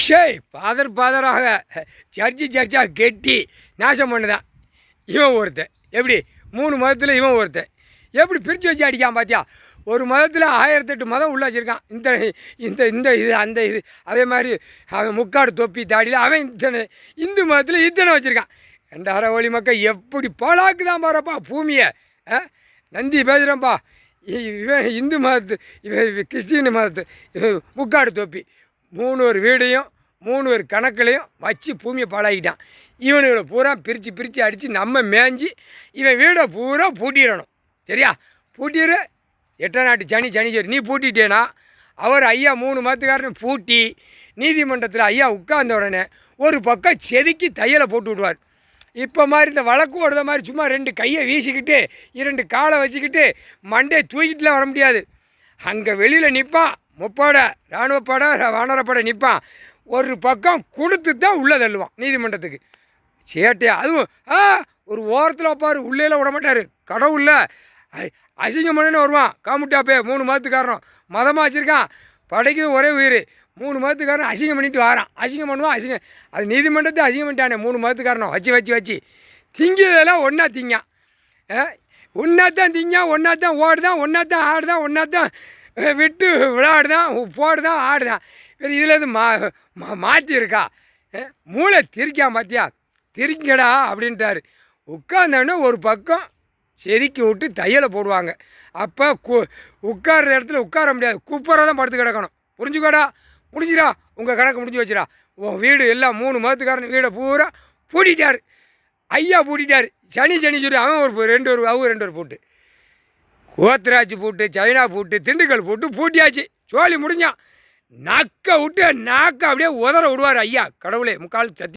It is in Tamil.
ஃபாதராக சர்ச்சாக கெட்டி நாசம் பண்ணுதான் இவன் ஒருத்தன். எப்படி 3 மதத்தில் இவன் ஒருத்தன் எப்படி பிரித்து வச்சு அடிக்கான் பார்த்தியா? ஒரு மதத்தில் 1008 மதம் உள்ள வச்சுருக்கான். இந்த இந்த இந்த இது அந்த இது அதே மாதிரி அவன் முக்காடு தொப்பி தாடியில் அவன் இத்தனை. இந்து மதத்தில் இத்தனை வச்சுருக்கான். 2000 கோடி மக்கள் எப்படி பாழாக்குதான் பாருப்பா பூமியை. நந்தி பேசுகிறேன்ப்பா. இவன் இந்து மதத்து, இவன் கிறிஸ்டின் மதத்து, முக்காடு தொப்பி 3 வீடையும் 3 கணக்குலையும் வச்சு பூமியை பாழாக்கிட்டான். இவனுங்களை பூரா பிரித்து அடித்து நம்ம மேய்ஞ்சி இவன் வீடை பூரா பூட்டிடணும். சரியா? பூட்டிடு. 8ஆம் நாட்டு சனி சரி நீ பூட்டிட்டேனா அவர் ஐயா 3 மதத்துக்காரனையும் பூட்டி நீதிமன்றத்தில் ஐயா உட்கார்ந்த உடனே ஒரு பக்கம் செதுக்கி தையலை போட்டு விடுவார். இப்போ மாதிரி இந்த வழக்கு ஓடுத மாதிரி சும்மா 2 கையை வீசிக்கிட்டு 2 காலை வச்சுக்கிட்டு மண்டே தூக்கிட்டுலாம் வர முடியாது. அங்கே வெளியில் நிற்பான். முப்படை இராணுவப்படை வானரப்படை நிற்பான். ஒரு பக்கம் கொடுத்து தான் உள்ளே தள்ளுவான் நீதிமன்றத்துக்கு. சேட்டையா அதுவும் ஒரு ஓரத்தில் வைப்பார். உள்ளேலாம் விட மாட்டார். கடவுளில் அசிங்கம் பண்ணு வருவான். காமுட்டாப்பே 3 மதத்துக்காரனும் மதமாக வச்சுருக்கான். படைக்குது ஒரே உயிர். 3 மதத்துக்காரன் அசிங்கம் பண்ணிட்டு வாரான். அசிங்கம் பண்ணுவான். அது நீதிமன்றத்தை அசிங்கம் பண்ணிட்டானே 3 மதத்துக்காரனும் வச்சு திங்கிறதெல்லாம் ஒன்றா திங்கான். ஒன்றா தான் திங்கான். ஒன்றா தான் ஓடுதான். ஒன்றா தான் ஆடுதான். ஒன்றா தான் விட்டு விளையாடுதான். போடுதான் ஆடுதான். வேறு இதில் எது மாற்றிருக்கா? மூளை திரிக்கா மாத்தியா? திரிக்கடா அப்படின்ட்டார். உட்கார்ந்தோடனே ஒரு பக்கம் செதுக்கி விட்டு தையலை போடுவாங்க. அப்போ உட்கார்ற இடத்துல உட்கார முடியாது. குப்பராக தான் படுத்து கிடக்கணும். புரிஞ்சுக்கோடா. முடிஞ்சிடா. உங்கள் கணக்கு முடிஞ்சு வச்சுடா. உன் வீடு எல்லாம் 3 மதத்துக்காரன் வீடை பூரா பூட்டிட்டார். ஐயா பூட்டிட்டார். சனி சொல்லி அவன் ஒரு 2 பூட்டு. கோத்ராஜ் பூட்டு, சைனா பூட்டு, திண்டுக்கல் பூட்டு பூட்டியாச்சு. சோழி முடிஞ்சான். நாக்க விட்டு நாக்க அப்படியே உதற விடுவார் ஐயா. கடவுளே முக்கால் சத்தி.